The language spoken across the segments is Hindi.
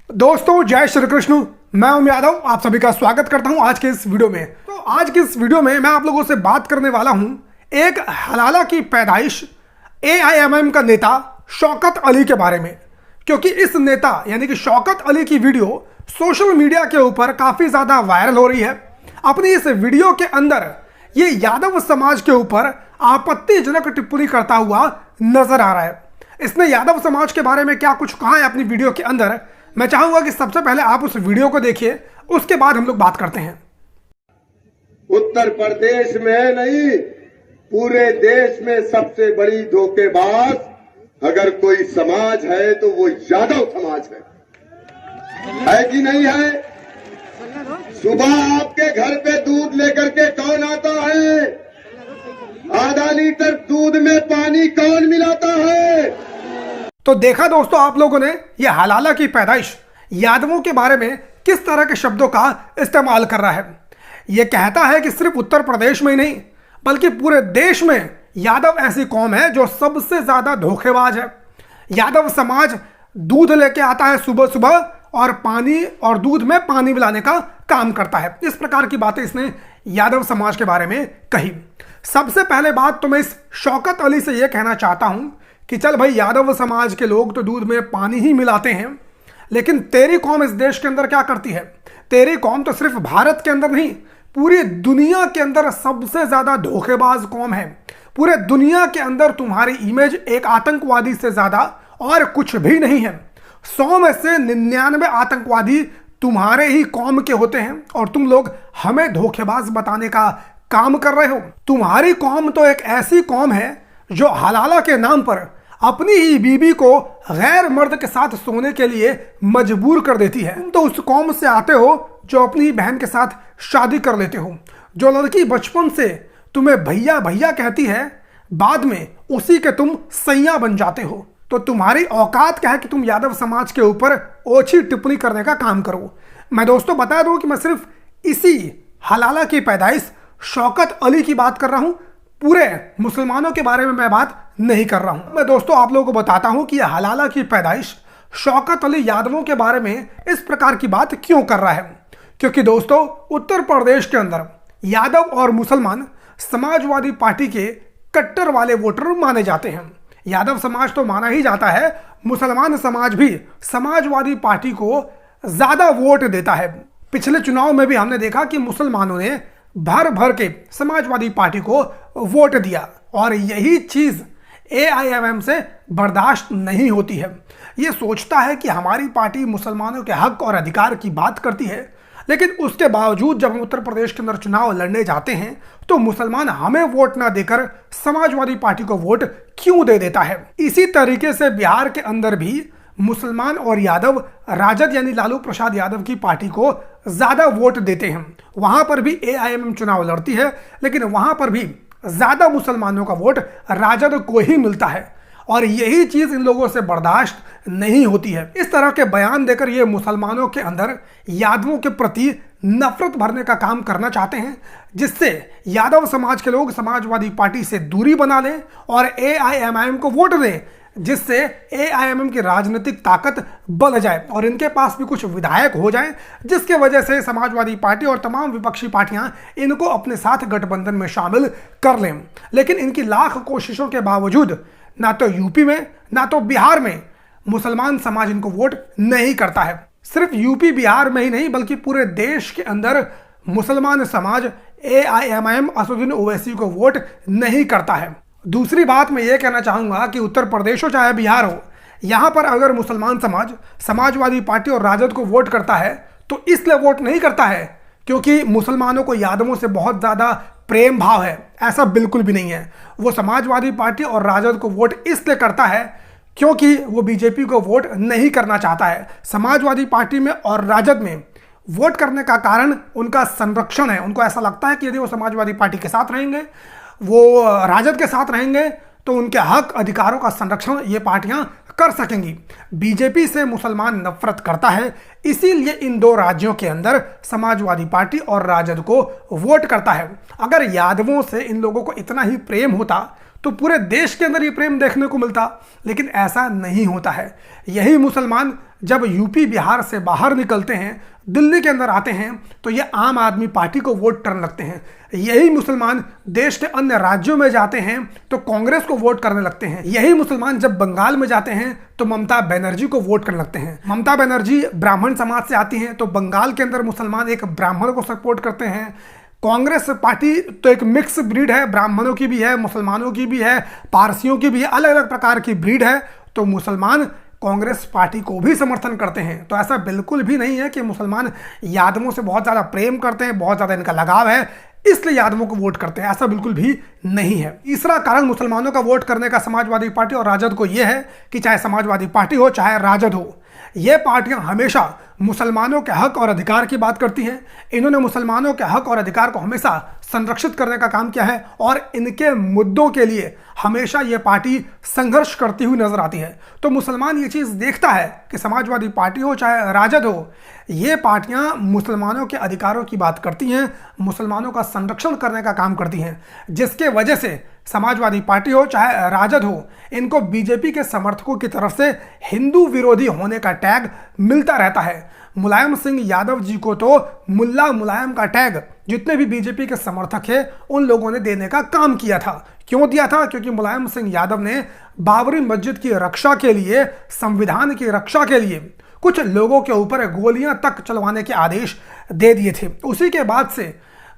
दोस्तों जय श्री कृष्ण। मैं ओम यादव आप सभी का स्वागत करता हूं आज के इस वीडियो में। तो आज के इस वीडियो में मैं आप लोगों से बात करने वाला हूं एक हलाला की पैदाइश एआईएमआईएम का नेता शौकत अली के बारे में, क्योंकि इस नेता यानी कि शौकत अली की वीडियो सोशल मीडिया के ऊपर काफी ज्यादा वायरल हो रही है। अपनी इस वीडियो के अंदर ये यादव समाज के ऊपर आपत्तिजनक टिप्पणी करता हुआ नजर आ रहा है। इसने यादव समाज के बारे में क्या कुछ कहा है अपनी वीडियो के अंदर, मैं चाहूंगा कि सबसे पहले आप उस वीडियो को देखिए, उसके बाद हम लोग बात करते हैं। उत्तर प्रदेश में नहीं, पूरे देश में सबसे बड़ी धोखेबाज अगर कोई समाज है तो वो यादव समाज है कि नहीं है? सुबह आपके घर पे दूध लेकर के कौन आता है? आधा लीटर दूध में पानी कौन मिलाता है? तो देखा दोस्तों आप लोगों ने यह हलाला की पैदाइश यादवों के बारे में किस तरह के शब्दों का इस्तेमाल कर रहा है। यह कहता है कि सिर्फ उत्तर प्रदेश में ही नहीं बल्कि पूरे देश में यादव ऐसी कौम है जो सबसे ज्यादा धोखेबाज है। यादव समाज दूध लेके आता है सुबह सुबह और पानी और दूध में पानी मिलाने का काम करता है। इस प्रकार की बातें इसने यादव समाज के बारे में कही। सबसे पहले बात तो मैं इस शौकत अली से यह कहना चाहता हूं कि चल भाई, यादव समाज के लोग तो दूध में पानी ही मिलाते हैं, लेकिन तेरी कौम इस देश के अंदर क्या करती है? तेरी कौम तो सिर्फ भारत के अंदर नहीं, पूरी दुनिया के अंदर सबसे ज्यादा धोखेबाज कौम है। पूरे दुनिया के अंदर तुम्हारी इमेज एक आतंकवादी से ज्यादा और कुछ भी नहीं है। 100 में से 99 आतंकवादी तुम्हारे ही कौम के होते हैं और तुम लोग हमें धोखेबाज बताने का काम कर रहे हो। तुम्हारी कौम तो एक ऐसी कौम है जो हलाला के नाम पर अपनी ही बीबी को गैर मर्द के साथ सोने के लिए मजबूर कर देती है। तुम तो उस कौम से आते हो जो अपनी बहन के साथ शादी कर लेते हो। जो लड़की बचपन से तुम्हें भैया भैया कहती है, बाद में उसी के तुम सैया बन जाते हो। तो तुम्हारी औकात क्या है कि तुम यादव समाज के ऊपर ओछी टिप्पणी करने का काम करो। मैं दोस्तों बता दूं कि मैं सिर्फ इसी हलाला की पैदाइश शौकत अली की बात कर रहा हूं, पूरे मुसलमानों के बारे में मैं बात नहीं कर रहा हूं। मैं दोस्तों आप लोगों को बताता हूं कि यह हलाला की पैदाइश शौकत अली यादवों के बारे में इस प्रकार की बात क्यों कर रहा है। क्योंकि दोस्तों उत्तर प्रदेश के अंदर यादव और मुसलमान समाजवादी पार्टी के कट्टर वाले वोटर माने जाते हैं। यादव समाज तो माना ही जाता है, मुसलमान समाज भी समाजवादी पार्टी को ज्यादा वोट देता है। पिछले चुनाव में भी हमने देखा कि मुसलमानों ने भर भर के समाजवादी पार्टी को वोट दिया और यही चीज एआईएमआईएम से बर्दाश्त नहीं होती है। ये सोचता है कि हमारी पार्टी मुसलमानों के हक और अधिकार की बात करती है, लेकिन उसके बावजूद जब हम उत्तर प्रदेश के अंदर चुनाव लड़ने जाते हैं तो मुसलमान हमें वोट ना देकर समाजवादी पार्टी को वोट क्यों दे देता है। इसी तरीके से बिहार के अंदर भी मुसलमान और यादव राजद यानी लालू प्रसाद यादव की पार्टी को ज्यादा वोट देते हैं। वहां पर भी एआईएमआईएम चुनाव लड़ती है, लेकिन वहां पर भी ज्यादा मुसलमानों का वोट राजद को ही मिलता है और यही चीज इन लोगों से बर्दाश्त नहीं होती है। इस तरह के बयान देकर ये मुसलमानों के अंदर यादवों के प्रति नफरत भरने का काम करना चाहते हैं, जिससे यादव समाज के लोग समाजवादी पार्टी से दूरी बना लें और एआईएमआईएम को वोट दें, जिससे एआईएमआईएम की राजनीतिक ताकत बढ़ जाए और इनके पास भी कुछ विधायक हो जाएं, जिसके वजह से समाजवादी पार्टी और तमाम विपक्षी पार्टियां इनको अपने साथ गठबंधन में शामिल कर लें। लेकिन इनकी लाख कोशिशों के बावजूद ना तो यूपी में ना तो बिहार में मुसलमान समाज इनको वोट नहीं करता है। सिर्फ यूपी बिहार में ही नहीं बल्कि पूरे देश के अंदर मुसलमान समाज एआईएमआईएम असदुद्दीन ओवैसी को वोट नहीं करता है। दूसरी बात मैं ये कहना चाहूंगा कि उत्तर प्रदेश हो चाहे बिहार हो, यहां पर अगर मुसलमान समाज समाजवादी पार्टी और राजद को वोट करता है तो इसलिए वोट नहीं करता है क्योंकि मुसलमानों को यादवों से बहुत ज्यादा प्रेम भाव है। ऐसा बिल्कुल भी नहीं है। वो समाजवादी पार्टी और राजद को वोट इसलिए करता है क्योंकि वो बीजेपी को वोट नहीं करना चाहता है। समाजवादी पार्टी में और राजद में वोट करने का कारण उनका संरक्षण है। उनको ऐसा लगता है कि यदि वो समाजवादी पार्टी के साथ रहेंगे, वो राजद के साथ रहेंगे, तो उनके हक अधिकारों का संरक्षण ये पार्टियां कर सकेंगी। बीजेपी से मुसलमान नफरत करता है, इसीलिए इन दो राज्यों के अंदर समाजवादी पार्टी और राजद को वोट करता है। अगर यादवों से इन लोगों को इतना ही प्रेम होता तो पूरे देश के अंदर ये प्रेम देखने को मिलता, लेकिन ऐसा नहीं होता है। यही मुसलमान जब यूपी बिहार से बाहर निकलते हैं, दिल्ली के अंदर आते हैं, तो ये आम आदमी पार्टी को वोट करने लगते हैं। यही मुसलमान देश के अन्य राज्यों में जाते हैं तो कांग्रेस को वोट करने लगते हैं। यही मुसलमान जब बंगाल में जाते हैं तो ममता बनर्जी को वोट करने लगते हैं। ममता बनर्जी ब्राह्मण समाज से आती हैं तो बंगाल के अंदर मुसलमान एक ब्राह्मण को सपोर्ट करते हैं। कांग्रेस पार्टी तो एक मिक्स ब्रीड है, ब्राह्मणों की भी है, मुसलमानों की भी है, पारसियों की भी है, अलग अलग प्रकार की ब्रीड है। तो मुसलमान कांग्रेस पार्टी को भी समर्थन करते हैं। तो ऐसा बिल्कुल भी नहीं है कि मुसलमान यादवों से बहुत ज़्यादा प्रेम करते हैं, बहुत ज़्यादा इनका लगाव है इसलिए यादवों को वोट करते हैं, ऐसा बिल्कुल भी नहीं है। तीसरा कारण मुसलमानों का वोट करने का समाजवादी पार्टी और राजद को यह है कि चाहे समाजवादी पार्टी हो चाहे राजद हो, ये पार्टियां हमेशा मुसलमानों के हक और अधिकार की बात करती हैं। इन्होंने मुसलमानों के हक और अधिकार को हमेशा संरक्षित करने का काम किया है और इनके मुद्दों के लिए हमेशा ये पार्टी संघर्ष करती हुई नजर आती है। तो मुसलमान ये चीज़ देखता है कि समाजवादी पार्टी हो चाहे राजद हो, ये पार्टियां मुसलमानों के अधिकारों की बात करती हैं, मुसलमानों का संरक्षण करने का काम करती हैं, जिसके वजह से समाजवादी पार्टी हो चाहे राजद हो, इनको बीजेपी के समर्थकों की तरफ से हिंदू विरोधी होने का टैग मिलता रहता है। मुलायम सिंह यादव जी को तो मुल्ला मुलायम का टैग जितने भी बीजेपी के समर्थक हैं उन लोगों ने देने का काम किया था। क्यों दिया था? क्योंकि मुलायम सिंह यादव ने बाबरी मस्जिद की रक्षा के लिए, संविधान की रक्षा के लिए कुछ लोगों के ऊपर गोलियां तक चलवाने के आदेश दे दिए थे। उसी के बाद से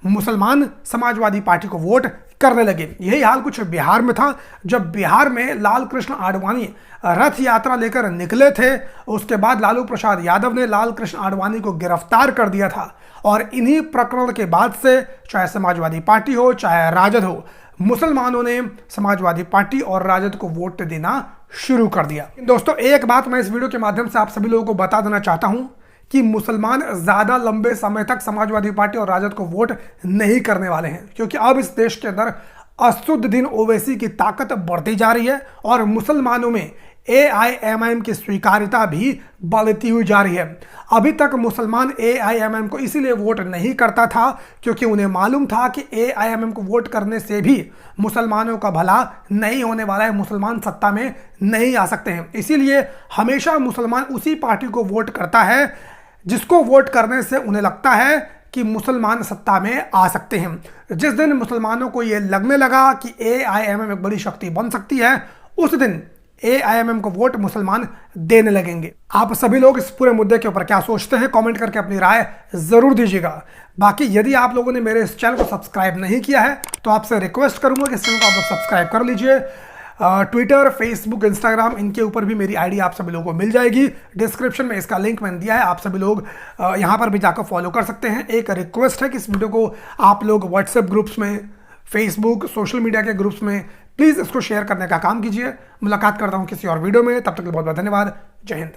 मुसलमान समाजवादी पार्टी को वोट करने लगे। यही हाल कुछ बिहार में था। जब बिहार में लाल कृष्ण आडवाणी रथ यात्रा लेकर निकले थे, उसके बाद लालू प्रसाद यादव ने लाल कृष्ण आडवाणी को गिरफ्तार कर दिया था और इन्हीं प्रकरण के बाद से चाहे समाजवादी पार्टी हो चाहे राजद हो, मुसलमानों ने समाजवादी पार्टी और राजद को वोट देना शुरू कर दिया। दोस्तों, एक बात मैं इस वीडियो के माध्यम से आप सभी लोगों को बता देना चाहता हूं कि मुसलमान ज़्यादा लंबे समय तक समाजवादी पार्टी और राजद को वोट नहीं करने वाले हैं, क्योंकि अब इस देश के अंदर असदुद्दीन ओवैसी की ताकत बढ़ती जा रही है और मुसलमानों में AIMIM की स्वीकार्यता भी बढ़ती हुई जा रही है। अभी तक मुसलमान AIMIM को इसीलिए वोट नहीं करता था क्योंकि उन्हें मालूम था कि AIMIM को वोट करने से भी मुसलमानों का भला नहीं होने वाला है, मुसलमान सत्ता में नहीं आ सकते हैं। इसीलिए हमेशा मुसलमान उसी पार्टी को वोट करता है जिसको वोट करने से उन्हें लगता है कि मुसलमान सत्ता में आ सकते हैं। जिस दिन मुसलमानों को ये लगने लगा कि AIMIM एक बड़ी शक्ति बन सकती है, उस दिन AIMIM को वोट मुसलमान देने लगेंगे। आप सभी लोग इस पूरे मुद्दे के ऊपर क्या सोचते हैं, कमेंट करके अपनी राय जरूर दीजिएगा। बाकी यदि आप लोगों ने मेरे इस चैनल को सब्सक्राइब नहीं किया है तो आपसे रिक्वेस्ट करूंगा कि इस चैनल को आप लोग सब्सक्राइब कर लीजिए। ट्विटर, फेसबुक, इंस्टाग्राम, इनके ऊपर भी मेरी आईडी आप सभी लोगों को मिल जाएगी। डिस्क्रिप्शन में इसका लिंक मैंने दिया है, आप सभी लोग यहाँ पर भी जाकर फॉलो कर सकते हैं। एक रिक्वेस्ट है कि इस वीडियो को आप लोग व्हाट्सएप ग्रुप्स में, फेसबुक, सोशल मीडिया के ग्रुप्स में प्लीज़ इसको शेयर करने का काम कीजिए। मुलाकात करता हूँ किसी और वीडियो में, तब तक के लिए बहुत बहुत धन्यवाद। जय हिंद।